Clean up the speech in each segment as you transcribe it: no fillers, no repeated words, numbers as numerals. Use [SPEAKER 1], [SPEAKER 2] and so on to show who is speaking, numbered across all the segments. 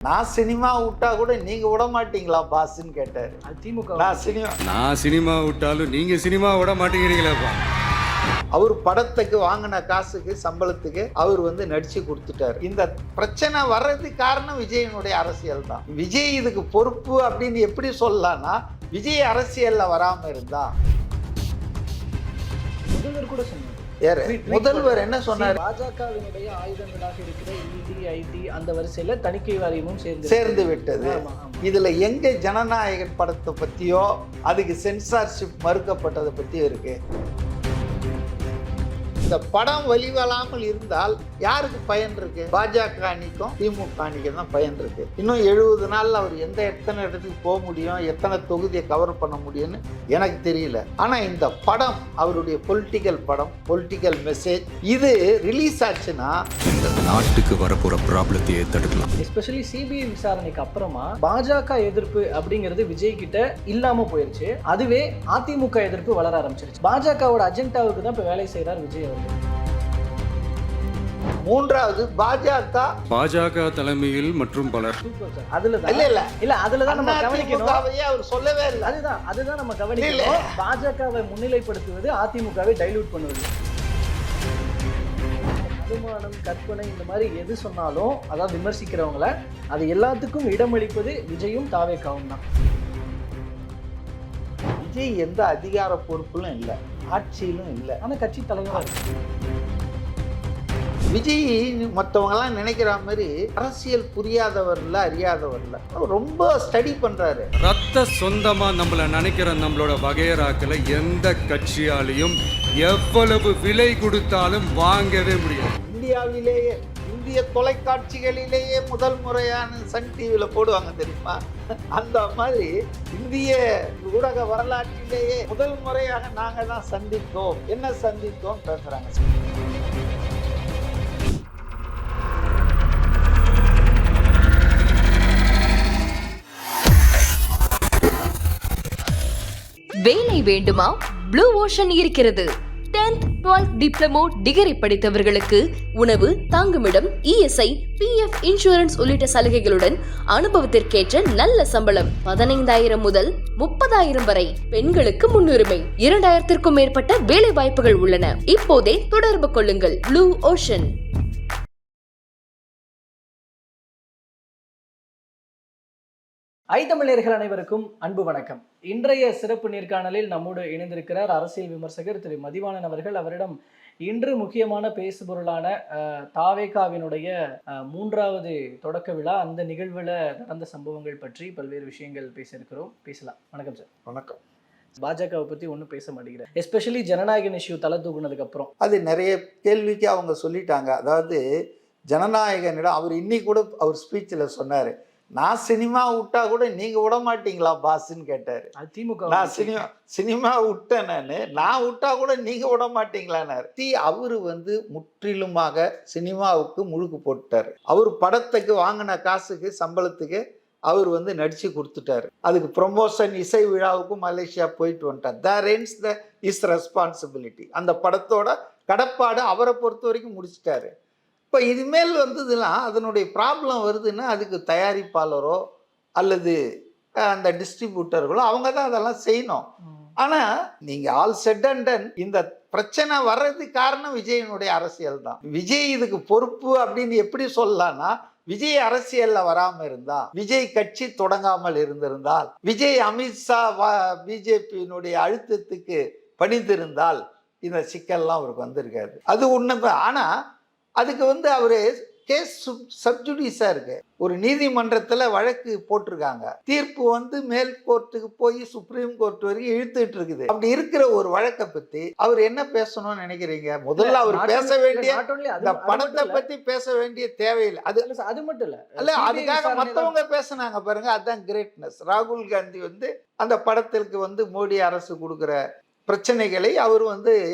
[SPEAKER 1] நான் சினிமா விட்டா கூட நீங்க விட மாட்டீங்களா பாஸ்ன்னு கேட்டாரு.
[SPEAKER 2] திமுக
[SPEAKER 3] நான் சினிமா விட்டாலும் நீங்க சினிமா விட மாட்டேங்கிறீங்களா?
[SPEAKER 1] அவர் படத்துக்கு வாங்கின காசுக்கு சம்பளத்துக்கு அவர் நடிச்சு கொடுத்துட்டாரு. இந்த பிரச்சனை வர்றதுக்கு காரணம் விஜயனுடைய அரசியல் தான். விஜய் இதுக்கு பொறுப்பு அப்படின்னு எப்படி சொல்லலாம்னா, விஜய் அரசியல்ல வராம இருந்தா
[SPEAKER 2] முதல்வர் கூட சொன்னார்.
[SPEAKER 1] முதல்வர் என்ன சொன்னார்?
[SPEAKER 2] பாஜகவினுடைய ஆயுதங்களாக இருக்கிற இடி ஐடி அந்த வரிசையில தணிக்கை வாரியமும்
[SPEAKER 1] சேர்ந்து விட்டது. இதுல எங்க ஜனநாயகன் படத்தை பத்தியோ அதுக்கு சென்சார்ஷிப் மறுக்கப்பட்டதை பத்தியோ இருக்கு. இந்த படம் வெளிவராமல் இருந்தால் யாருக்கு பயன் இருக்கு? பாஜக அணிக்கும் திமுக அணிக்கும் தான் பயன் இருக்கு. இன்னும் 70 நாள்ல அவர் எத்தனை இடத்துக்கு போக முடியும், எத்தனை தொகுதியை கவர் பண்ண முடியும்னு எனக்கு தெரியல. ஆனா இந்த படம் அவருடைய பொலிட்டிக்கல் படம், பொலிட்டிக்கல் மெசேஜ். இது ரிலீஸ் ஆச்சுன்னா
[SPEAKER 3] இந்த நாட்டுக்கு வரப்போற ப்ராப்ளத்தையே தடுக்கலாம்.
[SPEAKER 2] எஸ்பெஷலி சிபிஐ விசாரணைக்கு அப்புறமா பாஜக எதிர்ப்பு அப்படிங்கிறது விஜய் கிட்ட இல்லாம போயிருச்சு. அதுவே அதிமுக எதிர்ப்பு வளர ஆரம்பிச்சிருச்சு. பாஜகவோட அஜெண்டாவுக்கு தான் இப்ப வேலை செய்யறார் விஜய் அவர்கள்.
[SPEAKER 1] மூன்றாவது பாஜக
[SPEAKER 3] தலைமையில் மற்றும் பலர்
[SPEAKER 2] அதுலதான் நம்ம கவனிக்கணும்.
[SPEAKER 1] அவர் சொல்லவே இல்லை.
[SPEAKER 2] அதுதான் நம்ம கவனிக்கணும். பாஜகவை முன்னிலைப்படுத்துவது அதிமுகவை டைலூட் பண்ணுவது. அனுமானம், கற்பனை இந்த மாதிரி எது சொன்னாலும் அதாவது விமர்சிக்கிறவங்கள அது எல்லாத்துக்கும் இடமளிப்பது விஜயும் தாவேகாவும் தான்.
[SPEAKER 1] விஜய் எந்த அதிகார பொறுப்பிலும் இல்லை, ஆட்சியிலும் இல்லை.
[SPEAKER 2] ஆனா கட்சி தலைவர்
[SPEAKER 1] விஜய் மற்றவங்கலாம் நினைக்கிற மாதிரி அரசியல் புரியாதவர்ல, அறியாதவர்ல. ரொம்ப ஸ்டடி பண்றாரு.
[SPEAKER 3] ரத்த சொந்தமா நம்மள நினைக்கிற நம்மளோட வகையராக்களை எந்த கட்சியாலையும் எவ்வளவு விலை கொடுத்தாலும் வாங்கவே முடியாது.
[SPEAKER 1] இந்தியாவிலேயே, இந்திய தொலைக்காட்சிகளிலேயே முதல் முறையான சன் டிவியில போடுவாங்க தெரியுமா? அந்த மாதிரி இந்திய ஊடக வரலாற்றிலேயே முதல் முறையாக நாங்க தான் சந்தித்தோம். என்ன சந்தித்தோம் பேசுறாங்க.
[SPEAKER 4] வேலை வேண்டுமா? ப்ளூ ஓஷன் இருக்கிறது. 10th 12th டிப்ளமோ டிகிரி படித்தவர்களுக்கு உணவு, தங்குமிடம், இஎஸ்ஐ, பிஎஃப் இன்சூரன்ஸ் உள்ளிட்ட சலுகைகளுடன் அனுபவத்திற்கேற்ற நல்ல சம்பளம் 15,000 முதல் 30,000 வரை. பெண்களுக்கு முன்னுரிமை. 2,000க்கும் மேற்பட்ட வேலை வாய்ப்புகள் உள்ளன. இப்போதே தொடர்பு கொள்ளுங்கள். Blue ocean.
[SPEAKER 2] தமிழர்கள் அனைவருக்கும் அன்பு வணக்கம். இன்றைய சிறப்பு நேர்காணலில் நம்மோடு இணைந்திருக்கிறார் அரசியல் விமர்சகர் திரு மதிவாணன் அவர்கள். அவரிடம் இன்று முக்கியமான பேசுபொருளான தாவேகாவினுடைய 3வது தொடக்க விழா, அந்த நிகழ்வுல நடந்த சம்பவங்கள் பற்றி பல்வேறு விஷயங்கள் பேசியிருக்கிறோம். பேசலாம். வணக்கம் சார்.
[SPEAKER 1] வணக்கம்.
[SPEAKER 2] பாஜகவை பத்தி ஒன்றும் பேச மாட்டேங்கிறேன். எஸ்பெஷலி ஜனநாயகன் இஷ்யூ தலை தூக்குனதுக்கு அப்புறம்
[SPEAKER 1] அது நிறைய கேள்விக்கு அவங்க சொல்லிட்டாங்க. அதாவது ஜனநாயகனிடம் அவர் இன்னைக்கு கூட அவர் ஸ்பீச்சில் சொன்னார், நான் சினிமா விட்டா கூட நீங்க விட மாட்டீங்களா பாஸ்ன்னு கேட்டாரு.
[SPEAKER 2] திமுக
[SPEAKER 1] நான் சினிமா விட்டேன், நான் விட்டா கூட நீங்க விட மாட்டீங்களான்னாரு. அவரு முற்றிலுமாக சினிமாவுக்கு முழுக்கு போட்டுட்டாரு. அவர் படத்துக்கு வாங்கின காசுக்கு சம்பளத்துக்கு அவர் நடிச்சு கொடுத்துட்டாரு. அதுக்கு ப்ரொமோஷன், இசை விழாவுக்கும் மலேசியா போயிட்டு வந்துட்டார். தேர் எண்ட்ஸ் த இஸ் ரெஸ்பான்சிபிலிட்டி. அந்த படத்தோட கடப்பாடு அவரை பொறுத்த வரைக்கும் முடிச்சிட்டாரு. இப்போ இதுமேல் வந்ததுலாம் அதனுடைய ப்ராப்ளம் வருதுன்னா அதுக்கு தயாரிப்பாளரோ அல்லது அந்த டிஸ்ட்ரிபியூட்டர்களோ அவங்க தான் அதெல்லாம் செய்யணும். ஆனால் நீங்கள் ஆல் செட் அண்ட் டன் இந்த பிரச்சனை வர்றதுக்கு காரணம் விஜயனுடைய அரசியல் தான். விஜய் இதுக்கு பொறுப்பு அப்படின்னு எப்படி சொல்லலாம்னா, விஜய் அரசியல்ல வராமல் இருந்தா, விஜய் கட்சி தொடங்காமல் இருந்திருந்தால், விஜய் அமித்ஷா பிஜேபியினுடைய அழுத்தத்துக்கு பணிந்திருந்தால் இந்த சிக்கல்லாம் அவருக்கு வந்திருக்காது. அது உண்மைதான். ஆனால் அதுக்கு அவரு கேஸ் சப்ஜுடிஸா இருக்கு. ஒரு நீதிமன்றத்துல வழக்கு போட்டிருக்காங்க. தீர்ப்பு மேல் கோர்ட்டுக்கு போய் சுப்ரீம் கோர்ட் வரைக்கும் இழுத்துட்டு இருக்குது. அப்படி இருக்கிற ஒரு வழக்கை பத்தி அவர் என்ன பேசணும்னு நினைக்கிறீங்க? முதல்ல அவர் பேச வேண்டிய இந்த பணத்தை பத்தி பேச வேண்டிய தேவையில்லை.
[SPEAKER 2] அது மட்டும்
[SPEAKER 1] இல்ல, அதுக்காக மத்தவங்க பேசினாங்க பாருங்க, அதுதான் கிரேட்னஸ். ராகுல் காந்தி அந்த படத்திற்கு மோடி அரசு கொடுக்குற பிரச்சனைகளை அவர்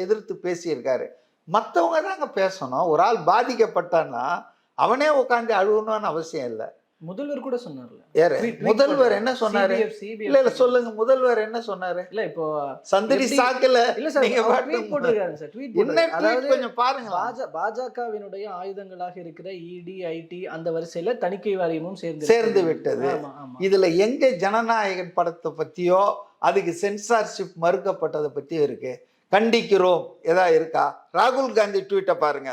[SPEAKER 1] எதிர்த்து பேசியிருக்காரு. மற்றவங்க தாங்க பேசணும். ஒரு ஆள் பாதிக்கப்பட்டான்னா அவனே உட்காந்து அழுகணும்னு அவசியம் இல்லை.
[SPEAKER 2] முதல்வர் கூட சொன்னார்ல.
[SPEAKER 1] யாரு
[SPEAKER 2] Tweet
[SPEAKER 1] முதல்வர்
[SPEAKER 2] போட்டாரு.
[SPEAKER 1] என்ன சொன்னாரு?
[SPEAKER 2] CBF
[SPEAKER 1] இல்ல சொல்லுங்க, முதல்வர் என்ன சொன்னாரு?
[SPEAKER 2] இல்ல இப்போ
[SPEAKER 1] சந்திரி
[SPEAKER 2] எப்படி-
[SPEAKER 1] சாக்குல
[SPEAKER 2] இல்ல சார்,
[SPEAKER 1] நீங்க
[SPEAKER 2] அவர்
[SPEAKER 1] பாட்டு
[SPEAKER 2] tweet போட்டிருக்காரு சார், tweet
[SPEAKER 1] என்ன
[SPEAKER 2] போட்டிருக்காரு.
[SPEAKER 1] tweet
[SPEAKER 2] அதாவது
[SPEAKER 1] கொஞ்சம் பாருங்க.
[SPEAKER 2] பாஜகவினுடைய ஆயுதங்களாக இருக்கிற இடி, ஐடி அந்த வரிசையில தணிக்கை வாரியமும்
[SPEAKER 1] சேர்ந்து விட்டது.
[SPEAKER 2] ஆமா, ஆமா.
[SPEAKER 1] இதுல எங்க ஜனநாயகன் படத்தை பத்தியோ அதுக்கு சென்சார்ஷிப் மறுக்கப்பட்டதை பத்தியோ இருக்கு? கண்டிக்கிறோம் ஏதா இருக்கா? ராகுல் காந்தி ட்வீட்டை பாருங்க.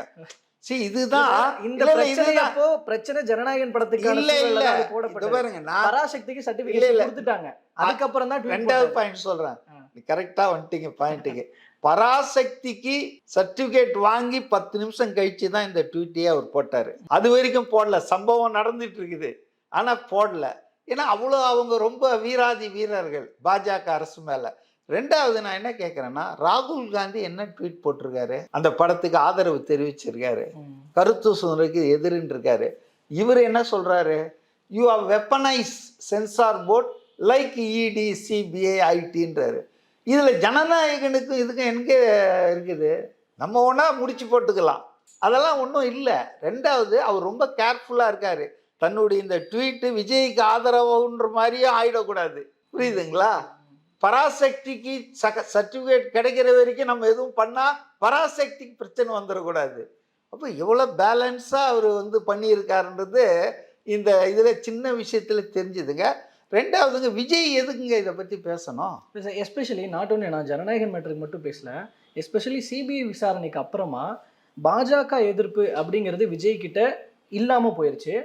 [SPEAKER 1] இதுதான்
[SPEAKER 2] இந்த
[SPEAKER 1] இல்ல, இல்ல,
[SPEAKER 2] பிரச்சனை
[SPEAKER 1] இதுதான்.
[SPEAKER 2] அப்போ பிரச்சனை ஜனநாயகன் படத்துக்கான
[SPEAKER 1] இல்ல,
[SPEAKER 2] சூழல்ல
[SPEAKER 1] இல்ல.
[SPEAKER 2] தான் அது
[SPEAKER 1] இது
[SPEAKER 2] போடப்பட்டது.
[SPEAKER 1] பாருங்க, நான்
[SPEAKER 2] பராசக்திக்கு
[SPEAKER 1] இல்ல,
[SPEAKER 2] சர்டிபிகேட்
[SPEAKER 1] இல்ல.
[SPEAKER 2] கொடுத்துட்டாங்க. அதுக்கப்புறம் தான் tweet
[SPEAKER 1] ரெண்டாவது
[SPEAKER 2] போட்டாரு.
[SPEAKER 1] பாயிண்ட் சொல்றேன்.
[SPEAKER 2] ஆ.
[SPEAKER 1] கரெக்டா வந்துட்டீங்க பாயிண்ட்டுக்கு. பராசக்திக்கு சர்டிபிகேட் வாங்கி 10 நிமிஷம் கழிச்சு தான் இந்த ட்வீட்டையே அவர் போட்டாரு. அது வரைக்கும் போடல. சம்பவம் நடந்துட்டு இருக்குது, ஆனா போடல. ஏன்னா அவ்வளோ அவங்க ரொம்ப வீராதி வீரர்கள் பாஜக அரசு மேல. ரெண்டாவது நான் என்ன கேட்கிறேன்னா, ராகுல் காந்தி என்ன ட்வீட் போட்டிருக்காரு? அந்த படத்துக்கு ஆதரவு தெரிவிச்சிருக்காரு, கருத்து சுதந்திரக்கு எதிரின்னு இருக்காரு. இவர் என்ன சொல்றாரு? You have weaponise censor board like ED, CBI, ஐடின்றாரு. இதுல ஜனநாயகனுக்கும் இதுக்கும் எங்கே இருக்குது? நம்ம ஒன்றா முடிச்சு போட்டுக்கலாம், அதெல்லாம் ஒன்றும் இல்லை. ரெண்டாவது அவர் ரொம்ப கேர்ஃபுல்லாக இருக்காரு. தன்னுடைய இந்த ட்வீட்டு விஜய்க்கு ஆதரவுன்ற மாதிரியும் ஆயிடக்கூடாது. புரியுதுங்களா? பராசக்திக்கு சர்டிஃபிகேட் கிடைக்கிற வரைக்கும் நம்ம எதுவும் பண்ணால் பராசக்திக்கு பிரச்சனை வந்துடக்கூடாது. அப்போ எவ்வளோ பேலன்ஸாக அவர் வந்து பண்ணியிருக்காருன்றது இந்த இதில் சின்ன விஷயத்தில் தெரிஞ்சுதுங்க. ரெண்டாவதுங்க, விஜய் எதுக்குங்க இதை பற்றி பேசணும்?
[SPEAKER 2] எஸ்பெஷலி நாட் ஒன்லி நான் ஜனநாயகன் மேட்டருக்கு மட்டும் பேசல, எஸ்பெஷலி சிபிஐ விசாரணைக்கு அப்புறமா பாஜக எதிர்ப்பு அப்படிங்கிறது விஜய் கிட்ட இல்லாமல் போயிருச்சு.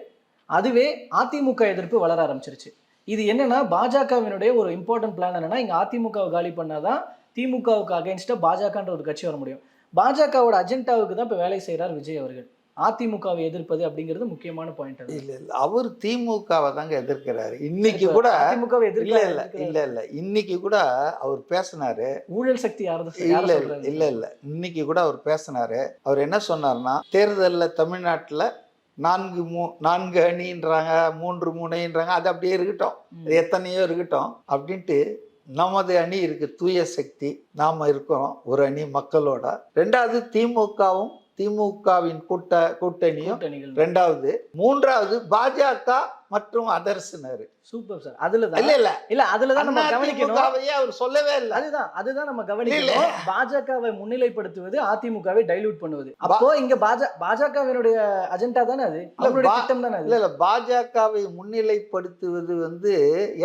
[SPEAKER 2] அதுவே அதிமுக எதிர்ப்பு வளர ஆரம்பிச்சிருச்சு. இது என்னன்னா, பாஜகவினுடைய ஒரு இம்பார்ட்டன்ட் பிளான் என்னன்னா, இங்கே அதிமுகவை காலி பண்ணாதான் திமுகவுக்கு அகைன்ஸ்டாக பாஜகன்ற ஒரு கட்சி வர முடியும். பாஜகவோட அஜெண்டாவுக்கு தான் இப்போ வேலை செய்கிறார் விஜய் அவர்கள். அதிமுகவை எதிர்ப்பது அப்படிங்கிறது முக்கியமான பாயிண்ட்.
[SPEAKER 1] இல்லை இல்லை, அவர் திமுகவை தாங்க எதிர்க்கிறாரு. இன்னைக்கு கூட
[SPEAKER 2] அதிமுகவை
[SPEAKER 1] இல்லை இல்லை இல்லை இல்லை இன்னைக்கு கூட அவர் பேசினாரு.
[SPEAKER 2] ஊழல் சக்தி
[SPEAKER 1] இல்லை இல்லை இல்லை இன்னைக்கு கூட அவர் பேசினாரு. அவர் என்ன சொன்னார்னா, தேர்தலில் தமிழ்நாட்டில் 4 அணின்றாங்க, 3 முனைன்றாங்க, அது அப்படியே இருக்கட்டும், அது எத்தனையோ இருக்கட்டும் அப்படின்ட்டு, நமது அணி இருக்கு, தூய சக்தி, நாம இருக்கிறோம் ஒரு அணி மக்களோட. ரெண்டாவது திமுகவின் கூட்டணியும் ரெண்டாவது, மூன்றாவது பாஜக மற்றும் அதர்ஸ்னாரு.
[SPEAKER 2] Super sir. அதுலதான்
[SPEAKER 1] இல்ல
[SPEAKER 2] அதுலதான் நம்ம கவனிக்கணும்.
[SPEAKER 1] அவர் சொல்லவே இல்லை.
[SPEAKER 2] அதுதான் நம்ம கவனிக்கணும். பாஜகவை முன்னிலைப்படுத்துவது அதிமுகவை டைலூட் பண்ணுவது. அப்போ இங்க பாஜகவினுடைய அஜெண்டா தானே அது, அவங்களுடைய திட்டம் தானே அது.
[SPEAKER 1] இல்ல பாஜகவை முன்னிலைப்படுத்துவது வந்து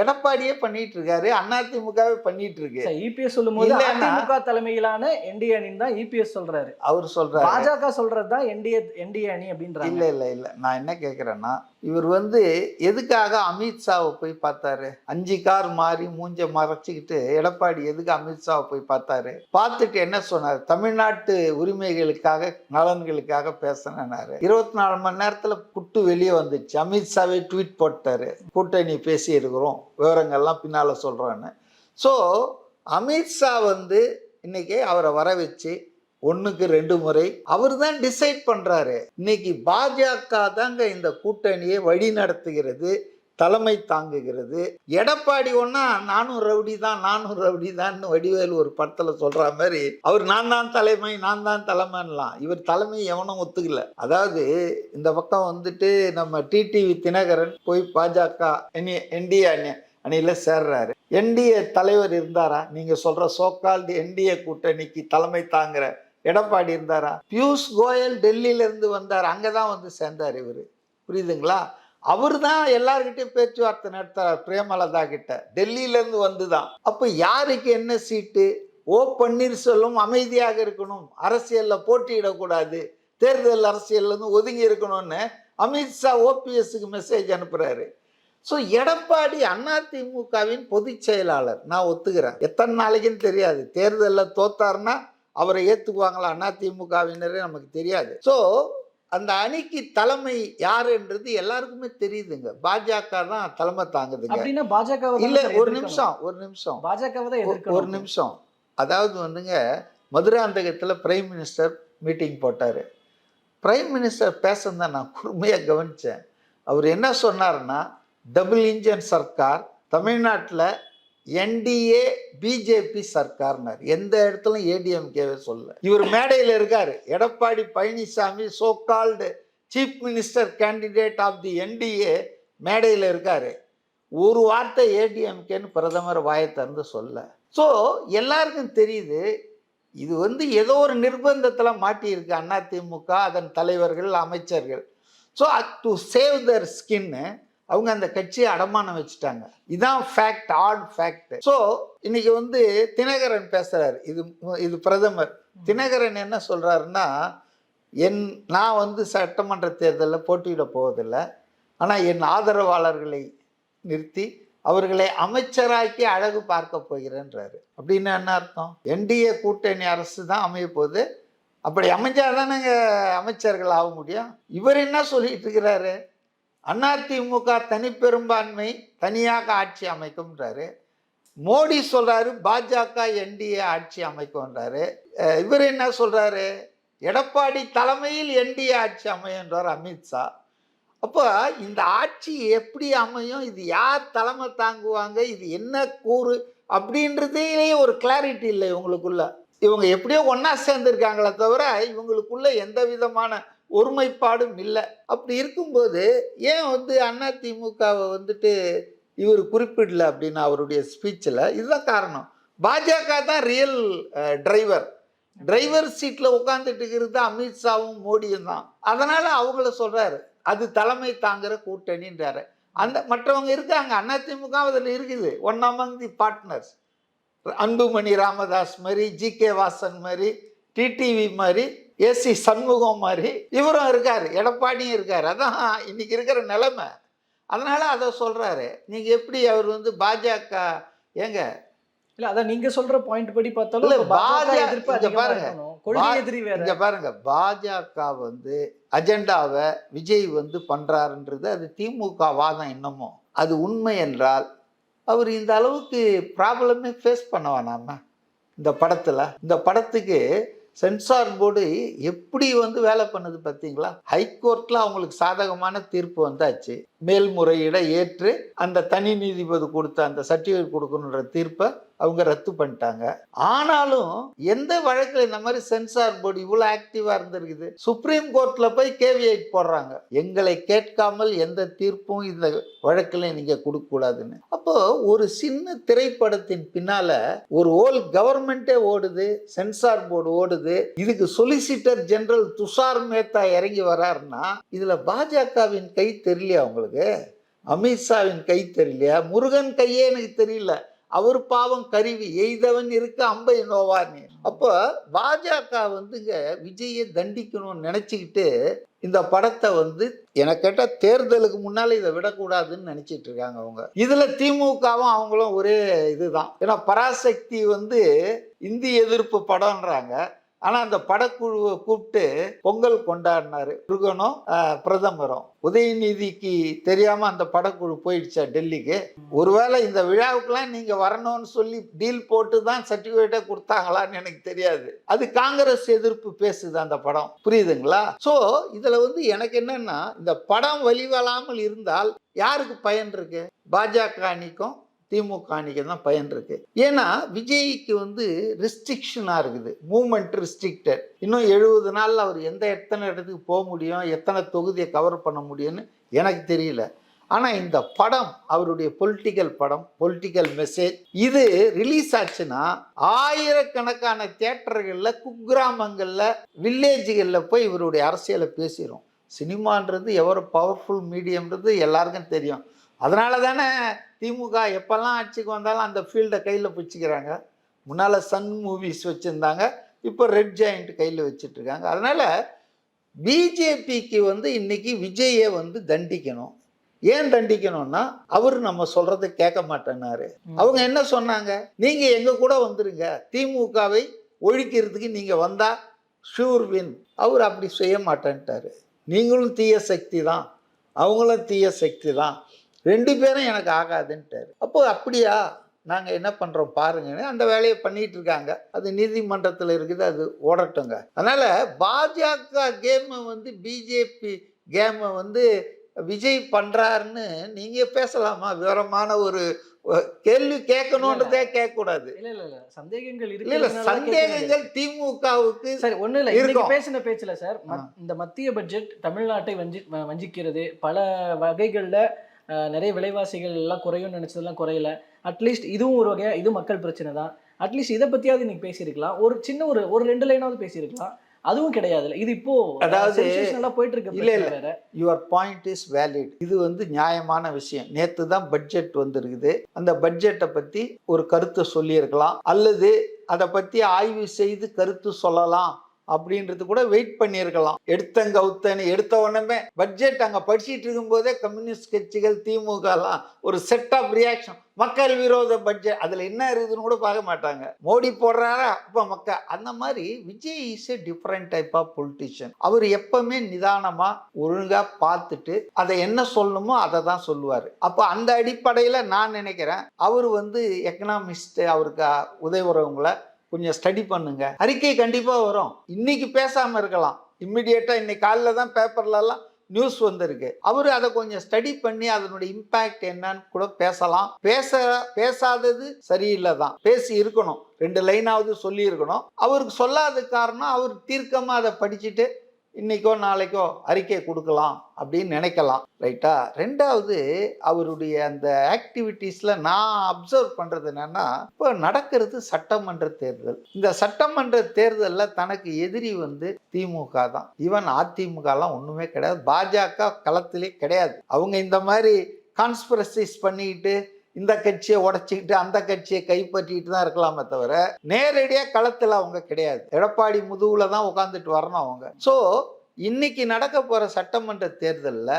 [SPEAKER 1] எடப்பாடியே பண்ணிட்டு இருக்காரு, அதிமுகவே பண்ணிட்டு இருக்கு.
[SPEAKER 2] இபிஎஸ் சொல்லும் போது அதிமுக தலைமையிலான என்டிஏ அணி தான் இபிஎஸ் சொல்றாரு.
[SPEAKER 1] அவர் சொல்றாரு,
[SPEAKER 2] பாஜக சொல்றதுதான் என்டிஏ அணி அப்படின்றாங்க.
[SPEAKER 1] இல்ல நான் என்ன கேக்குறேன்னா, இவர் வந்து எதுக்காக அமித்ஷாவை போய் பார்த்தாரு? 5 கார் மாறி மூஞ்ச மறைச்சிக்கிட்டு எடப்பாடி எதுக்கு அமித்ஷாவை போய் பார்த்தாரு? பார்த்துட்டு என்ன சொன்னார்? தமிழ்நாட்டு உரிமைகளுக்காக நலன்களுக்காக பேசினாரு. 24 மணி நேரத்துல புட்டு வெளியே வந்துச்சு. அமித்ஷாவே ட்வீட் போட்டாரு, கூட்டணி பேசி இருக்கிறோம், விவரங்கள்லாம் பின்னால சொல்றோன்னு. ஸோ அமித்ஷா வந்து இன்னைக்கு அவரை வர வச்சு 1க்கு 2 முறை அவர் தான் டிசைட் பண்றாரு. இன்னைக்கு பாஜக தாங்க இந்த கூட்டணியை வழி நடத்துகிறது, தலைமை தாங்குகிறது. எடப்பாடி ஒன்னா நானும் ரவுடி தான் வடிவேலு ஒரு படத்துல சொல்ற மாதிரி அவர் நான் தான் தலைமைலாம். இவர் தலைமை எவனும் ஒத்துக்கல. அதாவது இந்த பக்கம் வந்துட்டு நம்ம டிடிவி தினகரன் போய் பாஜக என்டிஏ அணியில சேர்றாரு. என்டிஏ தலைவர் இருந்தாரா? நீங்க சொல்ற சோகால்டு என்டிஏ கூட்டணிக்கு தலைமை தாங்குற எடப்பாடி இருந்தாரா? பியூஷ் கோயல் டெல்லியில இருந்து வந்தார், அங்கதான் வந்து சேர்ந்தார் இவரு. புரியுதுங்களா? அவர் தான் எல்லார்கிட்டையும் பேச்சுவார்த்தை நடத்துறார் பிரேமலதா கிட்ட, டெல்லியில இருந்து வந்துதான். அப்ப யாருக்கு என்ன சீட்டு? ஓ பன்னீர்செல்வம் அமைதியாக இருக்கணும், அரசியல்ல போட்டியிடக்கூடாது, தேர்தல் அரசியல்ல இருந்து ஒதுங்கி இருக்கணும்னு அமித்ஷா ஓபிஎஸ்க்கு மெசேஜ் அனுப்புறாரு. ஸோ எடப்பாடி அதிமுகவின் பொதுச் செயலாளர், நான் ஒத்துக்கிறேன். எத்தனை நாளைக்குன்னு தெரியாது, தேர்தலில் தோத்தாருன்னா அவரை ஏற்றுக்குவாங்களா அதிமுகவினரே நமக்கு தெரியாது. ஸோ அந்த அணிக்கு தலைமை யாருன்றது எல்லாருக்குமே தெரியுதுங்க. பாஜக தான் தலைமை தாங்குதுங்க.
[SPEAKER 2] அப்படின்னா பாஜக
[SPEAKER 1] இல்ல, ஒரு நிமிஷம்
[SPEAKER 2] பாஜகவை தான் எதிர்க்கணும்.
[SPEAKER 1] ஒரு நிமிஷம். அதாவது வந்துங்க, மதுராந்தகத்தில் பிரைம் மினிஸ்டர் மீட்டிங் போட்டாரு. பிரைம் மினிஸ்டர் பேசுனதை நான் பொறுமையாக கவனிச்சேன். அவர் என்ன சொன்னார்னா, டபுள் இன்ஜின் சர்க்கார், தமிழ்நாட்டில் என்டிஏ பிஜேபி சர்க்கார்னார். எந்த இடத்துலையும் ஏடிஎம்கேவே சொல்ல. இவர் மேடையில் இருக்காரு, Edappadi Palaniswami so called chief minister candidate of the NDA மேடையில் இருக்காரு, ஒரு வார்த்தை ஏடிஎம்கேன்னு பிரதமர் வாயை திறந்து சொல்ல. ஸோ எல்லாருக்கும் தெரியுது இது வந்து ஏதோ ஒரு நிர்பந்தத்தில் மாட்டியிருக்கு அதிமுக, அதன் தலைவர்கள், அமைச்சர்கள். ஸோ டு சேவ் தர் ஸ்கின்னு அவங்க அந்த கட்சியை அடமானம் வச்சுட்டாங்க. இதுதான் ஃபேக்ட், ஹார்ட் ஃபேக்ட். ஸோ இன்னைக்கு வந்து தினகரன் பேசுறாரு, இது பிரதமர். தினகரன் என்ன சொல்றாருன்னா, நான் வந்து சட்டமன்ற தேர்தலில் போட்டியிட போவதில்லை, ஆனால் என் ஆதரவாளர்களை நிறுத்தி அவர்களை அமைச்சராக்கி அழகு பார்க்க போகிறேன்றாரு. அப்படின்னு என்ன அர்த்தம்? என்டிஏ கூட்டணி அரசு தான் அமைய போகுது, அப்படி அமைஞ்சாதானங்க அமைச்சர்கள் ஆக முடியும். இவர் என்ன சொல்லிட்டு இருக்கிறாரு, அதிமுக தனிப்பெரும்பான்மை தனியாக ஆட்சி அமைக்கும்ன்றாரு. மோடி சொல்றாரு பாஜக என்டிஏ ஆட்சி அமைக்கும்ன்றாரு. இவர் என்ன சொல்றாரு, எடப்பாடி தலைமையில் என்டிஏ ஆட்சி அமையன்றார் அமித்ஷா. அப்போ இந்த ஆட்சி எப்படி அமையும், இது யார் தலைமை தாங்குவாங்க, இது என்ன கூறு அப்படின்றதுலேயே ஒரு கிளாரிட்டி இல்லை இவங்களுக்குள்ள. இவங்க எப்படியோ ஒன்றா சேர்ந்துருக்காங்களே தவிர இவங்களுக்குள்ள எந்த விதமான ஒருமைப்பாடும் இல்லை. அப்படி இருக்கும்போது ஏன் வந்து அதிமுகவை வந்துட்டு இவர் குறிப்பிடல அப்படின்னு அவருடைய ஸ்பீச்சில்? இதுதான் காரணம். பாஜக தான் ரியல் டிரைவர் சீட்டில் உட்காந்துட்டு இருக்கிறது அமித்ஷாவும் மோடியும் தான். அதனால் அவங்கள சொல்கிறாரு அது தலைமை தாங்குற கூட்டணின்றாரு. அந்த மற்றவங்க இருக்காங்க, அதிமுக அதில் இருக்குது, one among the partners. Anbumani Ramadoss மாதிரி, ஜி.கே. வாசன் மாதிரி, டிடிவி மாதிரி, ஏசி சண்முகம் மாதிரி இவரும் இருக்கார், எடப்பாடியும் இருக்கார். அதான் இன்னைக்கு இருக்கிற நிலைமை. அதனால அதை சொல்றாரு. நீங்க எப்படி அவர் வந்து பாஜக ஏங்க
[SPEAKER 2] இல்ல அதான் நீங்க சொல்ற பாயிண்ட் படி பார்த்தாலும்
[SPEAKER 1] இல்ல,
[SPEAKER 2] பாஜக எதிர்ப்பு
[SPEAKER 1] இங்க
[SPEAKER 2] அதிகமா
[SPEAKER 1] பாருங்க,
[SPEAKER 2] இருக்கணும். கொள்கை எதிரி வேற.
[SPEAKER 1] இங்க பாருங்க, பாஜக வந்து அஜெண்டாவை விஜய் வந்து பண்றாருன்றது அது திமுக வாதம். இன்னமும் அது உண்மை என்றால் அவர் இந்த அளவுக்கு ப்ராப்ளமே ஃபேஸ் பண்ண வேணாமா? இந்த படத்துக்கு சென்சார் போர்டு எப்படி வந்து வேலை பண்ணுது பார்த்தீங்களா? ஹைகோர்ட்ல அவங்களுக்கு சாதகமான தீர்ப்பு வந்தாச்சு. மேல்முறையீடை ஏற்று அந்த தனி நீதிபதி கொடுத்த அந்த சர்டிஃபிகேட் கொடுக்கணுன்ற தீர்ப்பை அவங்க ரத்து பண்ணிட்டாங்க. ஆனாலும் எந்த வழக்கில் இந்த மாதிரி சென்சார் போர்டு இவ்வளோ ஆக்டிவா இருந்திருக்குது? சுப்ரீம் கோர்ட்ல போய் கேவியேட் போடுறாங்க, எங்களை கேட்காமல் எந்த தீர்ப்பும் இந்த வழக்கில் நீங்க கொடுக்க கூடாதுன்னு. அப்போ ஒரு சின்ன திரைப்படத்தின் பின்னால ஒரு ஹோல் கவர்மெண்டே ஓடுது, சென்சார் போர்டு ஓடுது. இதுக்கு சொலிசிட்டர் ஜெனரல் துஷார் மேத்தா இறங்கி வராருன்னா இதுல பாஜகவின் கை தெரியலையா உங்களுக்கு? அமித்ஷாவின் கை தெரியலையா? முருகன் கையே எனக்கு தெரியல, அவர் பாவம் கருவி எய்தவன் இருக்க அம்பை நோவான்னு. அப்போ பாஜக வந்துங்க விஜயை தண்டிக்கணும்னு நினைச்சுக்கிட்டு இந்த படத்தை வந்து எனக்கு கேட்டால் தேர்தலுக்கு முன்னால இதை விடக்கூடாதுன்னு நினைச்சிட்டு இருக்காங்க அவங்க. இதுல திமுகவும் அவங்களும் ஒரே இதுதான். ஏன்னா பராசக்தி வந்து இந்தி எதிர்ப்பு படம்ன்றாங்க, ஆனா அந்த படக்குழுவை கூப்பிட்டு பொங்கல் கொண்டாடினாரு முருகனும் பிரதமரும். உதயநிதிக்கு தெரியாம அந்த படக்குழு போயிடுச்சா டெல்லிக்கு? ஒருவேளை இந்த விழாவுக்கெல்லாம் நீங்க வரணும்னு சொல்லி டீல் போட்டு தான் சர்டிபிகேட்டே கொடுத்தாங்களான்னு எனக்கு தெரியாது. அது காங்கிரஸ் எதிர்ப்பு பேசுது அந்த படம், புரியுதுங்களா? சோ இதுல வந்து எனக்கு என்னன்னா, இந்த படம் வழிவலாமல் இருந்தால் யாருக்கு பயன் இருக்கு? பாஜக அணிக்கும் திமுக அணிக்கு தான் பயன் இருக்கு. ஏன்னா விஜய்க்கு வந்து ரெஸ்ட்ரிக்ஷனா இருக்குது, மூவ்மெண்ட் ரெஸ்ட்ரிக்டட். இன்னும் 70 நாள்ல அவர் எத்தனை இடத்துக்கு போக முடியும், எத்தனை தொகுதியை கவர் பண்ண முடியும்னு எனக்கு தெரியல. ஆனா இந்த படம் அவருடைய பொலிட்டிக்கல் படம், பொலிட்டிக்கல் மெசேஜ். இது ரிலீஸ் ஆச்சுன்னா ஆயிரக்கணக்கான தியேட்டர்கள்ல, குக்கிராமங்கள்ல, வில்லேஜுகள்ல போய் இவருடைய அரசியலை பேசிடும். சினிமான்றது எவ்வளோ பவர்ஃபுல் மீடியம்ன்றது எல்லாருக்கும் தெரியும். அதனால தானே திமுக எப்பெல்லாம் ஆட்சிக்கு வந்தாலும் அந்த ஃபீல்டை கையில் பிடிச்சிக்கிறாங்க. முன்னால் சன் மூவிஸ் வச்சுருந்தாங்க, இப்போ ரெட் ஜாயிண்ட் கையில் வச்சுட்டு இருக்காங்க. அதனால் பிஜேபிக்கு வந்து இன்னைக்கு விஜயை வந்து தண்டிக்கணும். ஏன் தண்டிக்கணும்னா அவர் நம்ம சொல்றதை கேட்க மாட்டேன்னாரு. அவங்க என்ன சொன்னாங்க, நீங்க எங்க கூட வந்துருங்க, திமுகவை ஒழிக்கிறதுக்கு நீங்க வந்தா ஷூர் வின். அவர் அப்படி செய்ய மாட்டேன்ட்டாரு. நீங்களும் தீய சக்தி தான், அவங்களும் தீய சக்தி தான், 2 பேரும் எனக்கு ஆகாதுன்ட்டாரு. அப்போ அப்படியா, நாங்கள் என்ன பண்ணுறோம் பாருங்கன்னு அந்த வேலையை பண்ணிட்டு இருக்காங்க. அது நீதிமன்றத்தில் இருக்குது, அது ஓடட்டுங்க. அதனால் பாஜக கேமை வந்து பிஜேபி கேமை வந்து விஜய் பண்ணுறாருன்னு நீங்கள் பேசலாமா? விவரமான ஒரு கேள்வி கேட்கணுன்றதே கேட்கக்கூடாது.
[SPEAKER 2] இல்ல சந்தேகங்கள்
[SPEAKER 1] இருக்கு. இல்ல சந்தேகங்கள் திமுகவுக்கு
[SPEAKER 2] சரி ஒண்ணு இல்ல. இன்னைக்கு பேசின பேச்சுல சார், இந்த மத்திய பட்ஜெட் தமிழ்நாட்டை வஞ்சிக்கிறது, பல வகைகள்ல நிறைய விலைவாசிகள் எல்லாம் குறையும்னு நினைச்சதெல்லாம் குறையல. அட்லீஸ்ட் இதுவும் ஒரு வகையா இது மக்கள் பிரச்சனை தான். அட்லீஸ்ட் இதை பத்தியாவது இன்னைக்கு பேசியிருக்கலாம். ஒரு சின்ன ஒரு 2 லைனாவது பேசியிருக்கலாம். அதுவும் கிடையாதுல்ல. இது இப்போ
[SPEAKER 1] அதாவது
[SPEAKER 2] நல்லா போயிட்டு இருக்கு.
[SPEAKER 1] இல்ல
[SPEAKER 2] பிரச்சனை வேற.
[SPEAKER 1] Your point is valid. இது வந்து நியாயமான விஷயம். நேத்து தான் பட்ஜெட் வந்திருக்குது. அந்த பட்ஜெட்டை பத்தி ஒரு கருத்தை சொல்லியிருக்கலாம், அல்லது அதை பத்தி ஆய்வு செய்து கருத்து சொல்லலாம் அப்படின்றது கூட வெயிட் பண்ணியிருக்கலாம். எடுத்த உடனே பட்ஜெட் அங்க படிச்சுட்டு இருக்கும் போதே கம்யூனிஸ்ட் கட்சிகள், திமுக எல்லாம் ஒரு செட் ஆஃப் ரியாக்ஷன், மக்கள் விரோத பட்ஜெட், அதுல என்ன இருக்குதுன்னு கூட பார்க்க மாட்டாங்க. மோடி போடுறாரா அப்ப மக்கள். அந்த மாதிரி Vijay is a different type of politician. அவர் எப்பவுமே நிதானமா ஒழுங்கா பார்த்துட்டு அதை என்ன சொல்லணுமோ அதை தான் சொல்லுவாரு. அப்ப அந்த அடிப்படையில நான் நினைக்கிறேன் அவர் வந்து எக்கனாமிஸ்ட், அவருக்கு உதவுறவங்களை கொஞ்சம் ஸ்டடி பண்ணுங்க. அறிக்கை கண்டிப்பா வரும். இன்னைக்கு பேசாம இருக்கலாம். இம்மிடியேட்டா இன்னைக்கு காலைல தான் பேப்பர்ல எல்லாம் நியூஸ் வந்திருக்கு. அவரு அதை கொஞ்சம் ஸ்டடி பண்ணி அதனுடைய இம்பாக்ட் என்னன்னு கூட பேசலாம். பேசாதது சரியில்லை தான், பேசி இருக்கணும். 2 லைனாவது சொல்லி இருக்கணும். அவருக்கு சொல்லாத காரணம் அவர் தீர்க்கமா அதை படிச்சுட்டு இன்னைக்கோ நாளைக்கோ அறிக்கை கொடுக்கலாம் அப்படின்னு நினைக்கலாம். ரைட்டா? 2வது அவருடைய அந்த ஆக்டிவிட்டீஸ்ல நான் அப்சர்வ் பண்றது என்னன்னா, இப்போ நடக்கிறது சட்டமன்ற தேர்தல். இந்த சட்டமன்ற தேர்தலில் தனக்கு எதிரி வந்து திமுக தான். ஈவன் அதிமுகலாம் ஒண்ணுமே கிடையாது. பாஜக களத்திலே கிடையாது. அவங்க இந்த மாதிரி கான்ஸ்பிரசிஸ் பண்ணிக்கிட்டு இந்த கட்சியை உடைச்சிக்கிட்டு அந்த கட்சியை கைப்பற்றிட்டு தான் இருக்கலாமே தவிர நேரடியாக களத்தில் அவங்க கிடையாது. எடப்பாடி முதுகுல தான் உட்காந்துட்டு வரணும் அவங்க. ஸோ இன்னைக்கு நடக்க போகிற சட்டமன்ற தேர்தலில்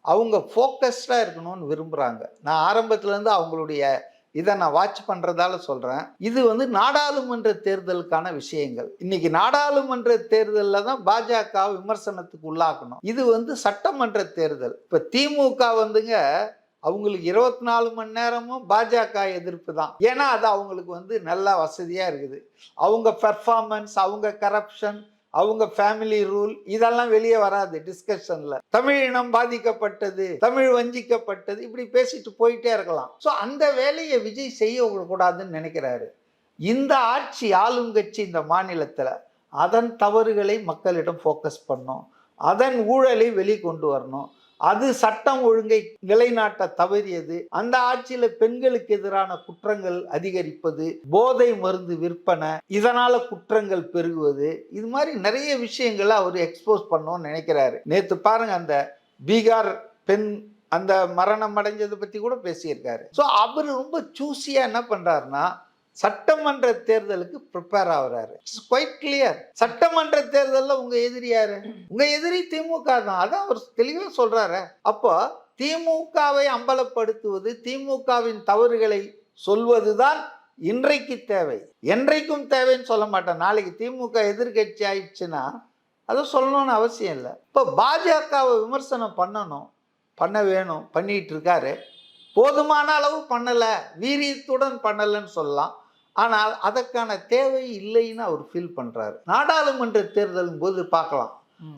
[SPEAKER 1] அவங்க ஃபோக்கஸ்டாக இருக்கணும்னு விரும்புகிறாங்க. நான் ஆரம்பத்துலேருந்து அவங்களுடைய இதை நான் வாட்ச் பண்ணுறதால சொல்கிறேன். இது வந்து நாடாளுமன்ற தேர்தலுக்கான விஷயங்கள். இன்னைக்கு நாடாளுமன்ற தேர்தலில் தான் பாஜக விமர்சனத்துக்கு உள்ளாக்கணும். இது வந்து சட்டமன்ற தேர்தல். இப்போ திமுக வந்துங்க அவங்களுக்கு 24 மணி நேரமும் பாஜக எதிர்ப்பு தான். ஏன்னா அது அவங்களுக்கு வந்து நல்ல வசதியாக இருக்குது. அவங்க பெர்ஃபார்மன்ஸ், அவங்க கரப்ஷன், அவங்க ஃபேமிலி ரூல் இதெல்லாம் வெளியே வராது டிஸ்கஷன்ல. தமிழ் இனம் பாதிக்கப்பட்டது, தமிழ் வஞ்சிக்கப்பட்டது, இப்படி பேசிட்டு போயிட்டே இருக்கலாம். ஸோ அந்த வேலையை விஜய் செய்யக்கூடாதுன்னு நினைக்கிறாரு. இந்த ஆட்சி ஆளும் கட்சி இந்த மாநிலத்தில் அதன் தவறுகளை மக்களிடம் ஃபோக்கஸ் பண்ணும், அதன் ஊழலை வெளிக்கொண்டு வரணும். அது சட்டம் ஒழுங்கை நிலைநாட்ட தவறியது. அந்த ஆட்சியில பெண்களுக்கு எதிரான குற்றங்கள் அதிகரிப்பது, போதை மருந்து விற்பனை, இதனால குற்றங்கள் பெருகுவது, இது மாதிரி நிறைய விஷயங்களை அவர் எக்ஸ்போஸ் பண்ணணும்னு நினைக்கிறாரு. நேத்து பாருங்க, அந்த பீகார் பெண் அந்த மரணம் அடைஞ்சதை பத்தி கூட பேசியிருக்காரு. ஸோ அவர் ரொம்ப சூஸியா என்ன பண்றாருன்னா சட்டமன்ற தேர்தலுக்கு ப்ரிப்பேர் ஆகுறாரு. It's quite clear. சட்டமன்ற தேர்தலில் உங்க எதிரி யாரு? உங்க எதிரி திமுக தான். அதான் அவர் தெளிவாக சொல்றாரு. அப்போ திமுகவை அம்பலப்படுத்துவது, திமுகவின் தவறுகளை சொல்வதுதான் இன்றைக்கு தேவை. என்றைக்கும் தேவைன்னு சொல்ல மாட்டேன். நாளைக்கு திமுக எதிர்கட்சி ஆயிடுச்சுன்னா அதை சொல்லணும்னு அவசியம் இல்லை. இப்போ பாஜகவை விமர்சனம் பண்ண வேணும், பண்ணிட்டு இருக்காரு. போதுமான அளவு பண்ணலை, வீரியத்துடன் பண்ணலைன்னு சொல்லலாம். ஆனால் அதற்கான தேவை இல்லைன்னு அவர் ஃபீல் பண்றாரு. நாடாளுமன்ற தேர்தலும் போது பார்க்கலாம்.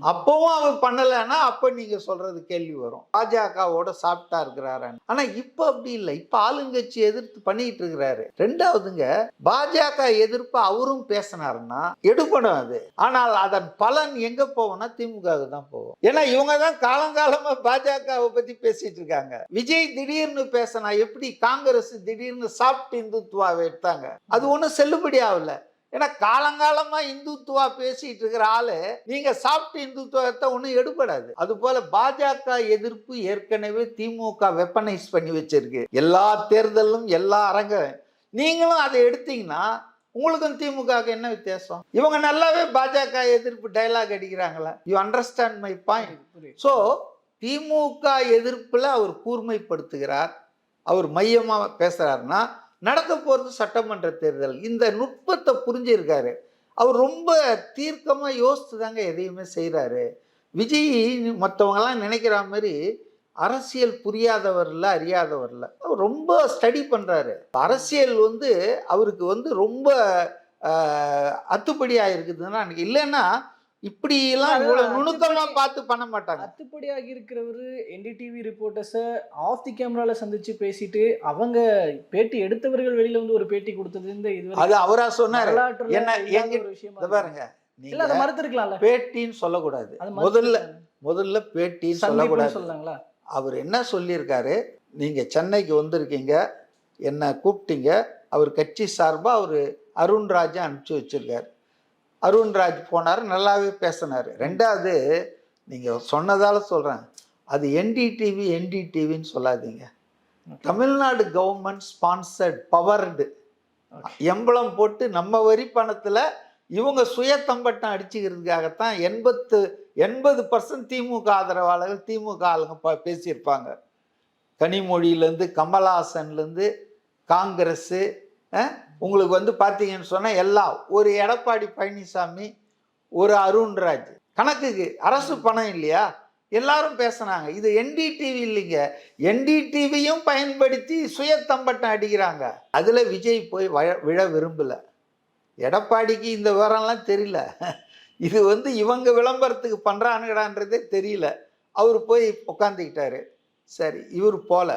[SPEAKER 1] அப்பவும் அவர் பண்ணலைன்னா அப்ப நீங்க சொல்றது கேள்வி வரும், பாஜகவோட சாப்பிட்டா இருக்கிறாரு. ஆனா இப்ப அப்படி இல்லை. இப்ப ஆளுங்கட்சி எதிர்த்து பண்ணிட்டு இருக்கிறாரு. 2வதுங்க, பாஜக எதிர்ப்பு அவரும் பேசினாருன்னா எடுபடும் அது. ஆனால் அதன் பலன் எங்க போவோம்னா திமுகவுக்கு தான் போவோம். ஏன்னா இவங்க தான் காலங்காலமா பாஜகவை பத்தி பேசிட்டு இருக்காங்க. விஜய் திடீர்னு பேசினா எப்படி காங்கிரஸ் திடீர்னு சாஃப்ட் இந்துத்துவாவை எடுத்தாங்க, அது ஒன்றும் செல்லுபடி ஆகல. ஏன்னா காலங்காலமா இந்துத்துவா பேசிட்டு இருக்கிற ஆளு நீங்க சாப்பிட்டு இந்துத்துவத்தை ஒன்றும் எடுபடாது. அது போல பாஜக எதிர்ப்பு ஏற்கனவே திமுக வெப்பனைஸ் பண்ணி வச்சிருக்கு. எல்லா தேர்தலும் எல்லா அரங்க நீங்களும் அதை எடுத்தீங்கன்னா உங்களுக்கும் திமுக என்ன வித்தியாசம்? இவங்க நல்லாவே பாஜக எதிர்ப்பு டைலாக் அடிக்கிறாங்களா? You understand my point? So திமுக எதிர்ப்புல அவர் கூர்மைப்படுத்துகிறார், அவர் மையமா பேசுறாருன்னா நடக்க போகிறது சட்டமன்ற தேர்தல். இந்த நுட்பத்தை புரிஞ்சிருக்காரு. அவர் ரொம்ப தீர்க்கமாக யோசித்து தாங்க எதையுமே செய்கிறாரு. விஜய் மற்றவங்கலாம் நினைக்கிற மாதிரி அரசியல் புரியாதவர்ல அறியாதவர்ல, அவர் ரொம்ப ஸ்டடி பண்ணுறாரு. அரசியல் அவருக்கு ரொம்ப அத்துப்படியாக இருக்குதுன்னா இல்லைன்னா இப்படிலாம் நுணுக்கமா பார்த்து பண்ண மாட்டாங்க.
[SPEAKER 2] அத்துப்படியாகி இருக்கிறவரு என்டிடிவி ரிப்போர்ட்டர்ஸை ஆஃப் தி கேமரால சந்திச்சு பேசிட்டு அவங்க பேட்டி எடுத்தவர்கள் வெளியில ஒரு பேட்டி கொடுத்தது
[SPEAKER 1] அது அவரா சொன்னாரு. என்ன பாருங்க,
[SPEAKER 2] மறுத்திருக்கலாம்ல.
[SPEAKER 1] பேட்டின்னு சொல்லக்கூடாது. முதல்ல பேட்டின்னு சொல்லக்கூடாது.
[SPEAKER 2] சொல்லலாங்களா?
[SPEAKER 1] அவர் என்ன சொல்லியிருக்காரு, நீங்கள் சென்னைக்கு வந்திருக்கீங்க, என்னை கூப்பிட்டீங்க, அவர் கட்சி சார்பாக அவர் அருண்ராஜை அனுப்பிச்சி வச்சிருக்காரு. அருண்ராஜ் போனார், நல்லாவே பேசினார். ரெண்டாவது நீங்கள் சொன்னதால் சொல்கிறேன், அது என்டிடிவின்னு சொல்லாதீங்க. Tamil Nadu government sponsored powered emblem போட்டு நம்ம வரி பணத்தில் இவங்க சுயத்தம்பட்டம் அடிச்சுக்கிறதுக்காகத்தான் 80% திமுக ஆதரவாளர்கள், திமுக ஆளுங்க பேசியிருப்பாங்க. கனிமொழியிலேருந்து, கமலஹாசன்லேருந்து, காங்கிரஸ்ஸு, உங்களுக்கு வந்து பார்த்தீங்கன்னு சொன்னால் எல்லாம் ஒரு எடப்பாடி பழனிசாமி, ஒரு அருண்ராஜ், கணக்குக்கு அரசு பணம் இல்லையா, எல்லாரும் பேசுனாங்க. இது என்டிடிவி இல்லைங்க, என்டிடிவியும் பயன்படுத்தி சுயத்தம்பட்டம் அடிக்கிறாங்க. அதில் விஜய் போய் விழ விரும்பலை. எடப்பாடிக்கு இந்த விவரம்லாம் தெரியல. இது வந்து இவங்க விளம்பரத்துக்கு பண்ணுறானுங்கடான்றதே தெரியல. அவர் போய் உட்காந்துக்கிட்டாரு. சரி, இவர் போல,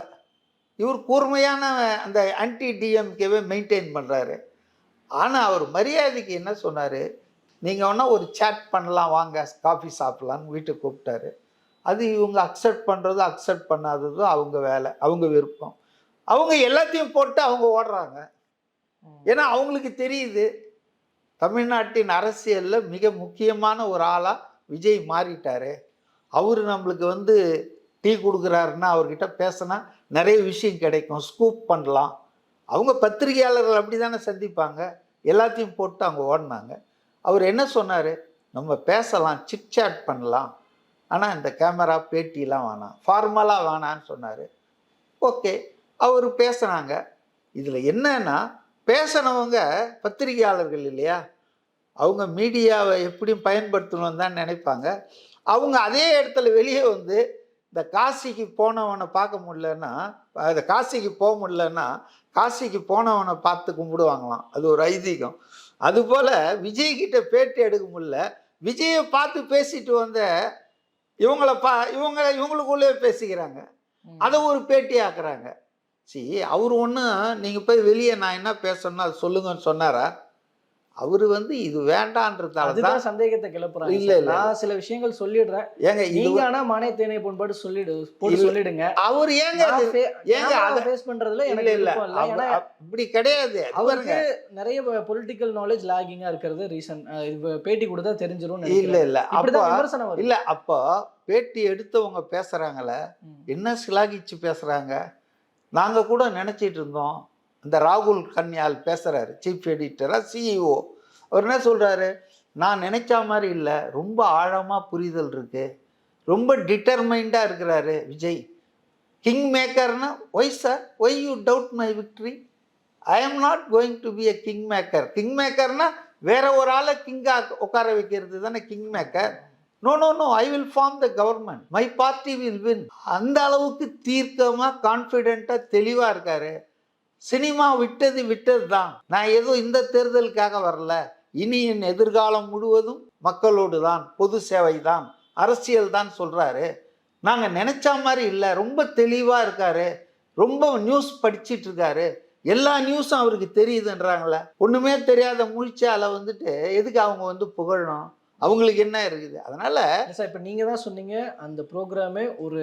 [SPEAKER 1] இவர் கூர்மையான அந்த ஆன்டி டிஎம்கேவை மெயின்டைன் பண்ணுறாரு. ஆனால் அவர் மரியாதைக்கு என்ன சொன்னார், நீங்கள் வேணால் ஒரு சேட் பண்ணலாம், வாங்க காஃபி சாப்பிட்லான்னு வீட்டுக்கு கூப்பிட்டாரு. அது இவங்க அக்செப்ட் பண்ணுறதோ அக்செப்ட் பண்ணாததோ அவங்க வேலை, அவங்க விருப்பம். அவங்க எல்லாத்தையும் போட்டு அவங்க ஓடுறாங்க. ஏன்னா அவங்களுக்கு தெரியுது தமிழ்நாட்டின் அரசியலில் மிக முக்கியமான ஒரு ஆளாக விஜய் மாறிட்டார். அவர் நம்மளுக்கு வந்து டீ கொடுக்குறாருன்னா அவர்கிட்ட பேசினா நிறைய விஷயம் கிடைக்கும், ஸ்கூப் பண்ணலாம். அவங்க பத்திரிகையாளர்கள் அப்படி தானே சந்திப்பாங்க. எல்லாத்தையும் போட்டு அவங்க ஓடினாங்க. அவர் என்ன சொன்னார், நம்ம பேசலாம், சிட்சாட் பண்ணலாம், ஆனால் இந்த கேமரா பேட்டிலாம் வேணாம், ஃபார்மலாக வேணான்னு சொன்னார். ஓகே, அவர் பேசுனாங்க. இதில் என்னன்னா, பேசினவங்க பத்திரிகையாளர்கள் இல்லையா, அவங்க மீடியாவை எப்படியும் பயன்படுத்தணும்னு தான் நினைப்பாங்க. அவங்க அதே இடத்துல வெளியே வந்து இந்த காசிக்கு போனவனை பார்க்க முடியலன்னா, அந்த காசிக்கு போக முடியலன்னா காசிக்கு போனவனை பார்த்து கும்பிடுவாங்களாம். அது ஒரு ஐதீகம். அதுபோல் விஜய்கிட்ட பேட்டி எடுக்க முடியல, விஜயை பார்த்து பேசிட்டு வந்த இவங்களுக்குள்ளே பேசிக்கிறாங்க, அதை ஒரு பேட்டி ஆக்குறாங்க. அவர் ஒன்றும் நீங்கள் போய் வெளியே நான் என்ன பேசணும்னு அது சொல்லுங்கன்னு சொன்னாரா? அவர் வந்து இது வேண்டான்றதால தான்
[SPEAKER 2] சந்தேகத்தை கிளப்புறாங்க.
[SPEAKER 1] இல்ல இல்ல,
[SPEAKER 2] நான் சில விஷயங்கள் சொல்லிடுறேன்,
[SPEAKER 1] ஏங்க
[SPEAKER 2] நீங்க ஆனா மானே தேனை போட்டு சொல்லிடுங்க.
[SPEAKER 1] அவர் ஏங்க
[SPEAKER 2] அதை ஃபேஸ் பண்றதுல எனக்கு விருப்பம் இல்ல. ஏன்னா
[SPEAKER 1] இப்படி கிடையாது.
[SPEAKER 2] அவருக்கு நிறைய பொலிட்டிக்கல் நாலேஜ் லாகிங்கா இருக்கிறது ரீசன். பேட்டி கொடுத்தா தெரிஞ்சிரும்.
[SPEAKER 1] இல்ல இல்ல,
[SPEAKER 2] அப்படிதான் விமர்சனம் வருது.
[SPEAKER 1] இல்ல, அப்போ பேட்டி எடுத்தவங்க பேசுறாங்கல்ல, என்ன சிலாகிச்சு பேசுறாங்க. நாங்க கூட நினைச்சிட்டு இருந்தோம், இந்த ராகுல் கன்யால் பேசுகிறாரு, சீஃப் எடிட்டராக, சிஇஓ. அவர் என்ன சொல்கிறாரு, நான் நினைச்ச மாதிரி இல்லை, ரொம்ப ஆழமாக புரிதல் இருக்குது, ரொம்ப டிட்டர்மைண்டாக இருக்கிறாரு விஜய். கிங் மேக்கர்னா, why sir, why you doubt my victory? I am not going to be a king maker. King மேக்கர்னா வேற ஒரு ஆளை கிங்காக உட்கார வைக்கிறது தானே king maker. No no no, I will form the government, my party will win. அந்த அளவுக்கு தீர்க்கமாக, கான்ஃபிடென்ட்டாக, தெளிவாக இருக்காரு. சினிமா விட்டது தான், நான் ஏதோ இந்த தேர்தலுக்காக வரல, இனி என் எதிர்காலம் முழுவதும் மக்களோடு தான், பொது சேவை தான், அரசியல் தான் சொல்கிறாரு. நாங்கள் நினச்ச மாதிரி இல்லை, ரொம்ப தெளிவாக இருக்காரு, ரொம்ப நியூஸ் படிச்சிட்டு இருக்காரு, எல்லா நியூஸும் அவருக்கு தெரியுதுன்றாங்களே. ஒன்றுமே தெரியாத முழிச்சால வந்துட்டு எதுக்கு அவங்க வந்து புகழணும், அவங்களுக்கு என்ன இருக்குது? அதனால
[SPEAKER 2] சார், இப்போ நீங்கள் தான் சொன்னீங்க அந்த ப்ரோக்ராமே ஒரு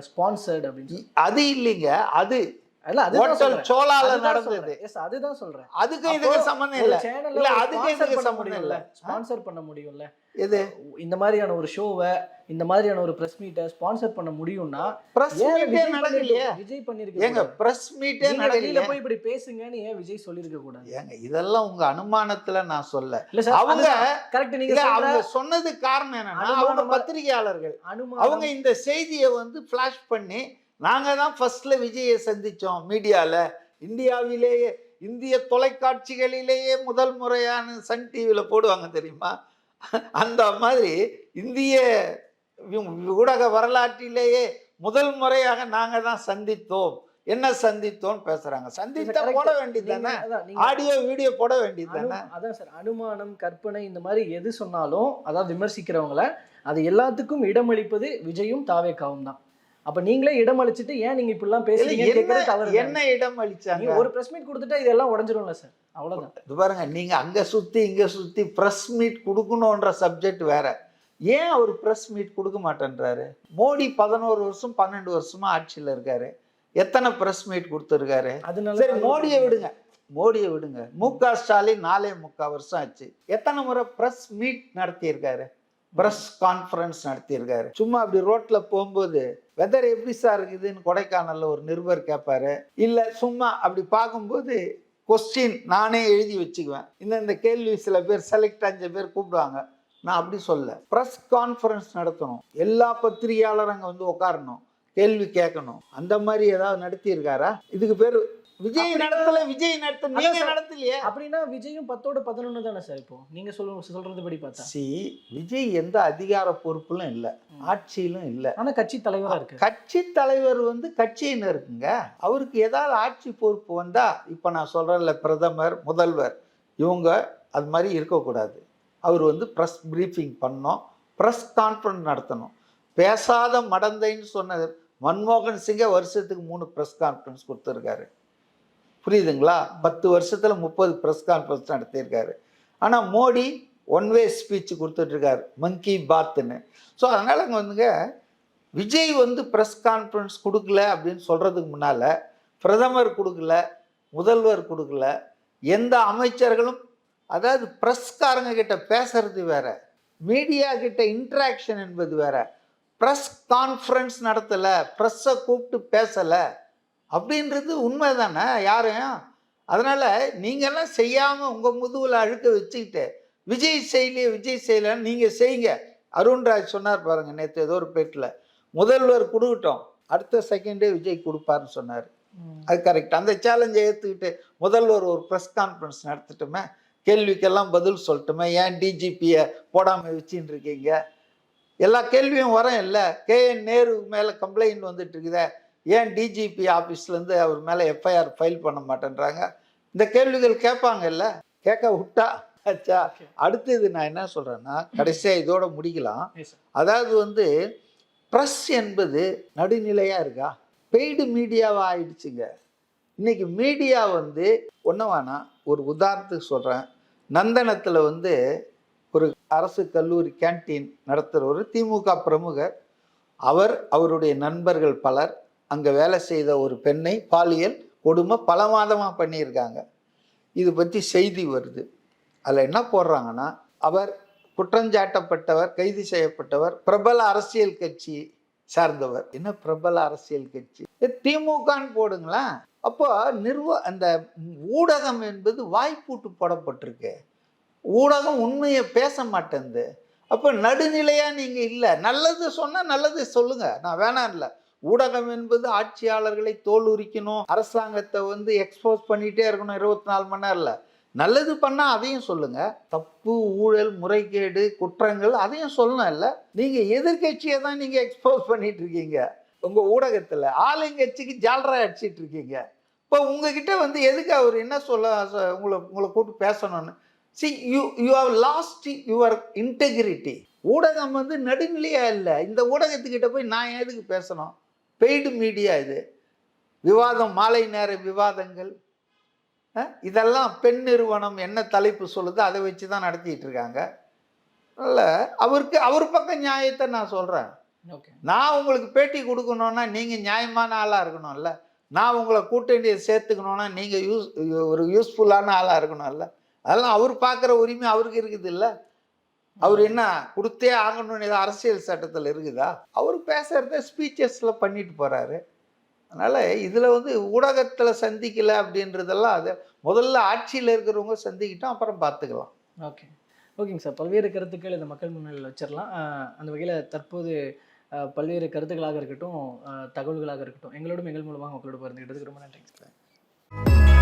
[SPEAKER 2] ஸ்பான்சர்ட் அப்படின்னு.
[SPEAKER 1] அது இல்லைங்க, அது
[SPEAKER 2] அதுதான்
[SPEAKER 1] சொல்றேன். அதுக்கு இதுக்கு சம்பந்தம் இல்ல. இல்ல, அதுக்கு இதுக்கு சம்பந்தம் இல்ல.
[SPEAKER 2] ஸ்பான்சர் பண்ண முடியும்ல,
[SPEAKER 1] இது
[SPEAKER 2] இந்த மாதிரியான ஒரு ஷோவை, இந்த மாதிரியான ஒரு பிரஸ் மீட்டை ஸ்பான்சர் பண்ண முடியும்னா,
[SPEAKER 1] பிரஸ் மீட்டே நடக்கலையே.
[SPEAKER 2] விஜய் பண்ணிருக்க.
[SPEAKER 1] ஏங்க பிரஸ் மீட்டே நடக்கல,
[SPEAKER 2] போய் இப்படி பேசுங்கன்னு ஏன் விஜய் சொல்லிருக்க கூடாது?
[SPEAKER 1] ஏங்க இதெல்லாம் உங்க அனுமானத்துல நான் சொல்ல.
[SPEAKER 2] அவங்க கரெக்ட், நீங்க
[SPEAKER 1] அவங்க சொன்னது காரணம் என்னன்னா, அவங்க பத்திரிகையாளர்கள் அவங்க இந்த செய்தியை வந்து ஃபிளாஷ் பண்ணி, நாங்கள் தான் ஃபர்ஸ்ட்ல விஜயை சந்தித்தோம் மீடியாவில், இந்தியாவிலேயே, இந்திய தொலைக்காட்சிகளிலேயே முதல் முறையான சன் டிவியில் போடுவாங்க தெரியுமா, அந்த மாதிரி இந்திய ஊடக வரலாற்றிலேயே முதல் முறையாக நாங்கள் தான் சந்தித்தோம், என்ன சந்தித்தோம் பேசுகிறாங்க. சந்தித்தா போட வேண்டியது தானே, ஆடியோ வீடியோ போட வேண்டியது தானே.
[SPEAKER 2] அதான் சார், அனுமானம், கற்பனை, இந்த மாதிரி எது சொன்னாலும், அதாவது விமர்சிக்கிறவங்கள, அது எல்லாத்துக்கும் இடமளிப்பது விஜயும் தாவேகாவும் தான். அப்ப நீங்களே இடம் அளிச்சுட்டு ஏன் நீங்க இப்படிலாம் பேசுறீங்க?
[SPEAKER 1] என்ன இடம் அளிச்சாங்க?
[SPEAKER 2] ஒரு பிரஸ் மீட் கொடுத்துட்டா இதெல்லாம் உடஞ்சிரும்ல சார், அவ்வளவுதான்.
[SPEAKER 1] இது பாருங்க, நீங்க அங்க சுத்தி இங்க சுத்தி பிரஸ் மீட் கொடுக்கணும்ன்ற சப்ஜெக்ட் வேற, ஏன் அவர் ப்ரெஸ் மீட் கொடுக்க மாட்டேன்றாரு? மோடி 11 வருஷம் 12 வருஷமா ஆட்சியில் இருக்காரு. எத்தனை ப்ரெஸ் மீட் கொடுத்துருக்காரு?
[SPEAKER 2] அதனால
[SPEAKER 1] சரி, மோடியை விடுங்க. மு.க. ஸ்டாலின் 4.25 வருஷம் ஆச்சு. எத்தனை முறை ப்ரெஸ் மீட் நடத்தியிருக்காரு? ப்ரெஸ் கான்ஃபரன்ஸ் நடத்தியிருக்காரு. சும்மா அப்படி ரோட்ல போகும்போது வெதர் எப்படி சார் இருக்குதுன்னு கொடைக்கானல்ல ஒரு நிருபர் கேட்பாரு. இல்ல சும்மா அப்படி பார்க்கும்போது கொஸ்டின் நானே எழுதி வச்சுக்குவேன். இந்த கேள்வி சில பேர் செலக்ட் 5 பேர் கூப்பிடுவாங்க. நான் அப்படி சொல்ல. ப்ரெஸ் கான்ஃபரன்ஸ் நடத்தணும், எல்லா பத்திரிகையாளரும் அங்கே வந்து உட்காரணும், கேள்வி கேட்கணும். அந்த மாதிரி ஏதாவது நடத்தி இருக்காரா? இதுக்கு பேர் விஜய் நடத்தல. விஜய் நடத்த நீங்க நடத்தலையே.
[SPEAKER 2] அப்படின்னா விஜயும் 10ஓட 11 தானே சார்? இப்போ நீங்க சொல்றது படி பார்த்தா
[SPEAKER 1] விஜய் எந்த அதிகார பொறுப்புலும் இல்லை, ஆட்சியிலும் இல்லை.
[SPEAKER 2] ஆனா கட்சி தலைவரா இருக்கு.
[SPEAKER 1] கட்சி தலைவர் வந்து கட்சின்னு இருக்குங்க. அவருக்கு ஏதாவது ஆட்சி பொறுப்பு வந்தா, இப்ப நான் சொல்றேன்ல, பிரதமர், முதல்வர், இவங்க அது மாதிரி இருக்கக்கூடாது. அவர் வந்து ப்ரெஸ் பிரீஃபிங் பண்ணணும், ப்ரெஸ் கான்ஃபரன்ஸ் நடத்தணும். பேசாத மடந்தைன்னு சொன்ன மன்மோகன் சிங்கை வருஷத்துக்கு 3 ப்ரெஸ் கான்ஃபரன்ஸ் கொடுத்துருக்காரு. புரியுதுங்களா? 10 வருஷத்துல 30 ப்ரெஸ் கான்ஃபரன்ஸ் நடத்தியிருக்காரு. ஆனால் மோடி ஒன்வே ஸ்பீச் கொடுத்துட்ருக்காரு, மங்கி பாத்துன்னு. ஸோ அதனால் அங்கே வந்துங்க, விஜய் வந்து ப்ரெஸ் கான்ஃபரன்ஸ் கொடுக்கல அப்படின்னு சொல்கிறதுக்கு முன்னால் பிரதமர் கொடுக்கல, முதல்வர் கொடுக்கல, எந்த அமைச்சர்களும், அதாவது ப்ரெஸ்காரங்க கிட்ட பேசுறது வேற, மீடியா கிட்ட இன்ட்ராக்ஷன் என்பது வேற. ப்ரெஸ் கான்ஃபரன்ஸ் நடத்தலை, ப்ரெஸ்ஸை கூப்பிட்டு பேசலை அப்படின்றது உண்மை தானே யாரும்? அதனால் நீங்கள்லாம் செய்யாமல் உங்கள் முதுகில் அழுக்க வச்சுக்கிட்டு விஜய் செய்யலைன்னு நீங்கள் செய்யுங்க. அருண்ராஜ் சொன்னார் பாருங்க நேற்று ஏதோ ஒரு பேட்டில், முதல்வர் கொடுக்கட்டும், அடுத்த செகண்டே விஜய் கொடுப்பாருன்னு சொன்னார். அது கரெக்ட். அந்த சேலஞ்சை ஏற்றுக்கிட்டு முதல்வர் ஒரு ப்ரெஸ் கான்ஃபரன்ஸ் நடத்திட்டுமே, கேள்விக்கெல்லாம் பதில் சொல்லட்டுமே, ஏன் டிஜிபியை போடாமல் வச்சுன்னு இருக்கீங்க? எல்லா கேள்வியும் வரும் இல்லை. KN நேரு மேலே கம்ப்ளைண்ட் வந்துட்டு இருக்குதே, ஏன் டிஜிபி ஆஃபீஸ்லேருந்து அவர் மேலே எஃப்ஐஆர் ஃபைல் பண்ண மாட்டேன்றாங்க? இந்த கேள்விகள் கேட்பாங்க இல்லை, கேட்க விட்டா ஆச்சா. அடுத்தது நான் என்ன சொல்கிறேன்னா, கடைசியாக இதோட முடிக்கலாம். அதாவது வந்து ப்ரெஸ் என்பது நடுநிலையாக இருக்கா? பெய்டு மீடியாவாக ஆயிடுச்சுங்க. இன்னைக்கு மீடியா வந்து ஒன்றுவானா, ஒரு உதாரணத்துக்கு சொல்கிறேன், நந்தனத்தில் வந்து ஒரு அரசு கல்லூரி கேன்டீன் நடத்துகிற ஒரு திமுக பிரமுகர், அவருடைய நண்பர்கள் பலர் அங்கே வேலை செய்த ஒரு பெண்ணை பாலியல் கொடுமை பல மாதமாக பண்ணியிருக்காங்க. இது பற்றி செய்தி வருது. அதில் என்ன போடுறாங்கன்னா, அவர் குற்றஞ்சாட்டப்பட்டவர், கைது செய்யப்பட்டவர், பிரபல அரசியல் கட்சி சார்ந்தவர். என்ன பிரபல அரசியல் கட்சி? திமுகன்னு போடுங்களேன். அப்போ அந்த ஊடகம் என்பது வாய்ப்பூட்டு போடப்பட்டிருக்கு. ஊடகம் உண்மையை பேச மாட்டேங்குது. அப்போ நடுநிலையாக நீங்கள் இல்லை. நல்லது சொன்னால் நல்லது சொல்லுங்கள், நான் வேணாம் இல்லை. ஊடகம் என்பது ஆட்சியாளர்களை தோல் உரிக்கணும், அரசாங்கத்தை வந்து எக்ஸ்போஸ் பண்ணிகிட்டே இருக்கணும் 24 மணி நேரம் இல்லை. நல்லது பண்ணால் அதையும் சொல்லுங்கள், தப்பு, ஊழல், முறைகேடு, குற்றங்கள் அதையும் சொல்லணும் இல்லை. நீங்கள் எதிர்கட்சியை தான் நீங்கள் எக்ஸ்போஸ் பண்ணிட்டு இருக்கீங்க. உங்கள் ஊடகத்தில் ஆளுங்கட்சிக்கு ஜால்ரா அடிச்சிட்டு இருக்கீங்க. இப்போ உங்ககிட்ட வந்து எதுக்கு அவர் என்ன சொல்ல உங்களை கூப்பிட்டு பேசணும்னு? See, you have lost your integrity. ஊடகம் வந்து நடுநிலையாக இல்லை. இந்த ஊடகத்துக்கிட்ட போய் நான் எதுக்கு பேசணும்? பெய்டு மீடியா இது. விவாதம், மாலை நேர விவாதங்கள், இதெல்லாம் பெண் நிறுவனம் என்ன தலைப்பு சொல்லுதோ அதை வச்சு தான் நடத்திட்டு இருக்காங்க. அதனால் அவர் பக்கம் நியாயத்தை நான் சொல்கிறேன். நான் உங்களுக்கு பேட்டி கொடுக்கணுன்னா நீங்கள் நியாயமான ஆளாக இருக்கணும்ல. நான் உங்களை கூட்டணியை சேர்த்துக்கணுன்னா நீங்கள் ஒரு யூஸ்ஃபுல்லான ஆளாக இருக்கணும்ல. அதெல்லாம் அவர் பார்க்குற உரிமை அவருக்கு இருக்குது இல்லை. அவர் என்ன கொடுத்தே ஆகணும்னு ஏதோ அரசியல் சட்டத்தில் இருக்குதா? அவர் பேசுகிறத ஸ்பீச்சஸில் பண்ணிட்டு போகிறாரு. அதனால் இதில் வந்து ஊடகத்தில் சந்திக்கலை அப்படின்றதெல்லாம் அது முதல்ல ஆட்சியில் இருக்கிறவங்க சந்திக்கிட்டோம், அப்புறம் பார்த்துக்கலாம்.
[SPEAKER 2] ஓகேங்க சார். பல்வேறு கருத்துக்கள் இந்த மக்கள் முன்னிலையில் வச்சிடலாம். அந்த வகையில் தற்போது பல்வேறு கருத்துக்களாக இருக்கட்டும், தகவல்களாக இருக்கட்டும், எங்களோடும் எங்கள் மூலமாக மக்களோட பகிர்ந்துக்கிட்டதுக்கு ரொம்ப நன்றிங்க சார்.